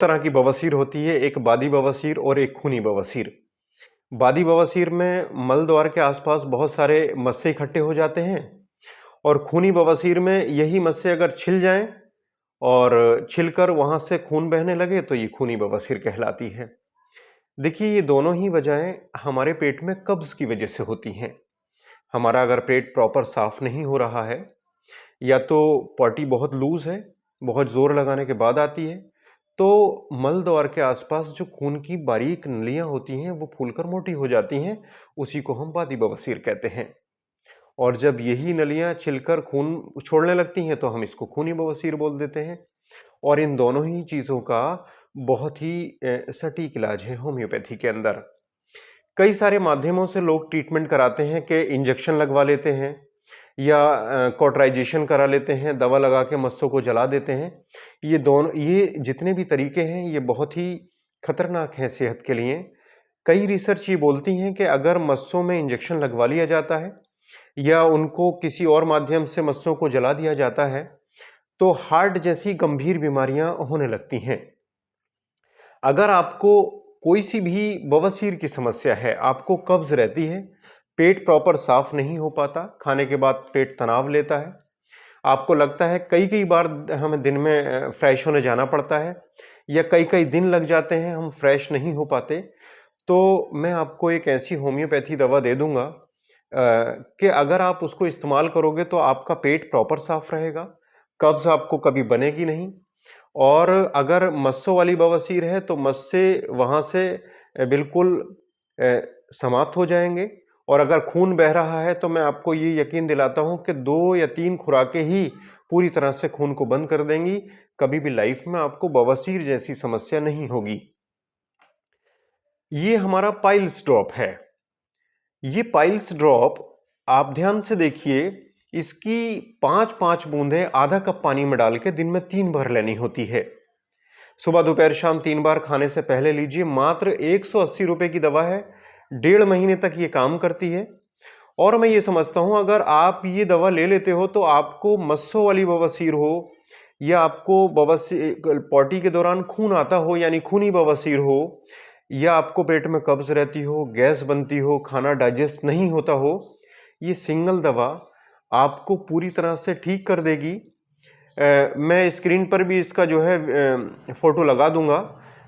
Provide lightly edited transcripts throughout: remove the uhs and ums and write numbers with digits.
तरह की बवासीर होती है, एक बादी बवासीर और एक खूनी बवासीर। बादी बवासीर में मल द्वार के आसपास बहुत सारे मस्से इकट्ठे हो जाते हैं और खूनी बवासीर में यही मस्से अगर छिल जाएं और छिलकर वहां से खून बहने लगे तो ये खूनी बवासीर कहलाती है। देखिए, ये दोनों ही वजहें हमारे पेट में कब्ज की वजह से होती हैं। हमारा अगर पेट प्रॉपर साफ नहीं हो रहा है या तो पॉटी बहुत लूज है, बहुत जोर लगाने के बाद आती है, तो मल द्वार के आसपास जो खून की बारीक नलियां होती हैं वो फूलकर मोटी हो जाती हैं। उसी को हम बादी बवासीर कहते हैं। और जब यही नलियां छिलकर खून छोड़ने लगती हैं तो हम इसको खूनी बवासीर बोल देते हैं। और इन दोनों ही चीज़ों का बहुत ही सटीक इलाज है होम्योपैथी के अंदर। कई सारे माध्यमों से लोग ट्रीटमेंट कराते हैं कि इंजेक्शन लगवा लेते हैं या कॉटराइजेशन करा लेते हैं, दवा लगा के मस्सों को जला देते हैं। ये जितने भी तरीके हैं ये बहुत ही खतरनाक हैं सेहत के लिए। कई रिसर्च ये बोलती हैं कि अगर मस्सों में इंजेक्शन लगवा लिया जाता है या उनको किसी और माध्यम से मस्सों को जला दिया जाता है तो हार्ट जैसी गंभीर बीमारियां होने लगती हैं। अगर आपको कोई सी भी बवासीर की समस्या है, आपको कब्ज रहती है, पेट प्रॉपर साफ नहीं हो पाता, खाने के बाद पेट तनाव लेता है, आपको लगता है कई कई बार हमें दिन में फ्रेश होने जाना पड़ता है या कई कई दिन लग जाते हैं हम फ्रेश नहीं हो पाते, तो मैं आपको एक ऐसी होम्योपैथी दवा दे दूंगा कि अगर आप उसको इस्तेमाल करोगे तो आपका पेट प्रॉपर साफ रहेगा, कब्ज आपको कभी बनेगी नहीं। और अगर मस्सों वाली बवासीर है तो मस्से वहाँ से बिल्कुल समाप्त हो जाएंगे। और अगर खून बह रहा है तो मैं आपको ये यकीन दिलाता हूँ कि 2 या 3 खुराकें ही पूरी तरह से खून को बंद कर देंगी। कभी भी लाइफ में आपको बवासीर जैसी समस्या नहीं होगी। ये हमारा पाइल्स ड्रॉप है। ये पाइल्स ड्रॉप आप ध्यान से देखिए, इसकी 5-5 बूंदें आधा कप पानी में डाल के दिन में 3 बार लेनी होती है। सुबह दोपहर शाम 3 बार खाने से पहले लीजिए। मात्र 180 रुपए की दवा है, 1.5 महीने तक ये काम करती है। और मैं ये समझता हूं अगर आप ये दवा ले लेते हो तो आपको मस्सों वाली बवासीर हो या आपको बवासीर पॉटी के दौरान खून आता हो यानी खूनी बवासीर हो या आपको पेट में कब्ज रहती हो, गैस बनती हो, खाना डाइजेस्ट नहीं होता हो, ये सिंगल दवा आपको पूरी तरह से ठीक कर देगी। मैं स्क्रीन पर भी इसका जो है फोटो लगा दूंगा।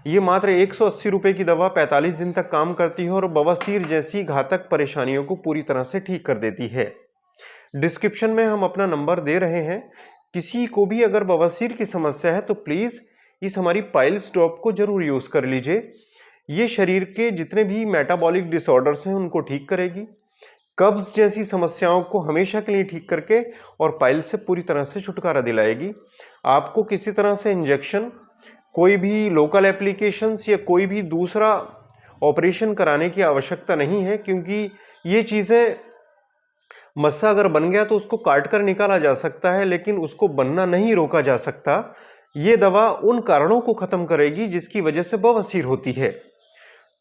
ये मात्र 180 रुपए की दवा 45 दिन तक काम करती है और बवासीर जैसी घातक परेशानियों को पूरी तरह से ठीक कर देती है। डिस्क्रिप्शन में हम अपना नंबर दे रहे हैं। किसी को भी अगर बवासीर की समस्या है तो प्लीज इस हमारी पाइल्स ड्रॉप को जरूर यूज कर लीजिए। ये शरीर के जितने भी मेटाबॉलिक डिसऑर्डर्स हैं उनको ठीक करेगी, कब्ज जैसी समस्याओं को हमेशा के लिए ठीक करके और पाइल से पूरी तरह से छुटकारा दिलाएगी। आपको किसी तरह से इंजेक्शन, कोई भी लोकल एप्लीकेशंस या कोई भी दूसरा ऑपरेशन कराने की आवश्यकता नहीं है, क्योंकि ये चीज़ें मस्सा अगर बन गया तो उसको काट कर निकाला जा सकता है लेकिन उसको बनना नहीं रोका जा सकता। ये दवा उन कारणों को खत्म करेगी जिसकी वजह से बवासीर होती है।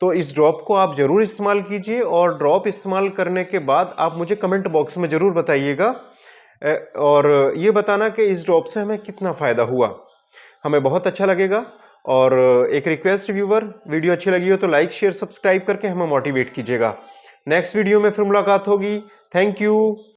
तो इस ड्रॉप को आप जरूर इस्तेमाल कीजिए और ड्रॉप इस्तेमाल करने के बाद आप मुझे कमेंट बॉक्स में जरूर बताइएगा और ये बताना कि इस ड्रॉप से हमें कितना फ़ायदा हुआ, हमें बहुत अच्छा लगेगा। और एक रिक्वेस्ट व्यूवर, वीडियो अच्छी लगी हो तो लाइक शेयर सब्सक्राइब करके हमें मोटिवेट कीजिएगा। नेक्स्ट वीडियो में फिर मुलाकात होगी। Thank you.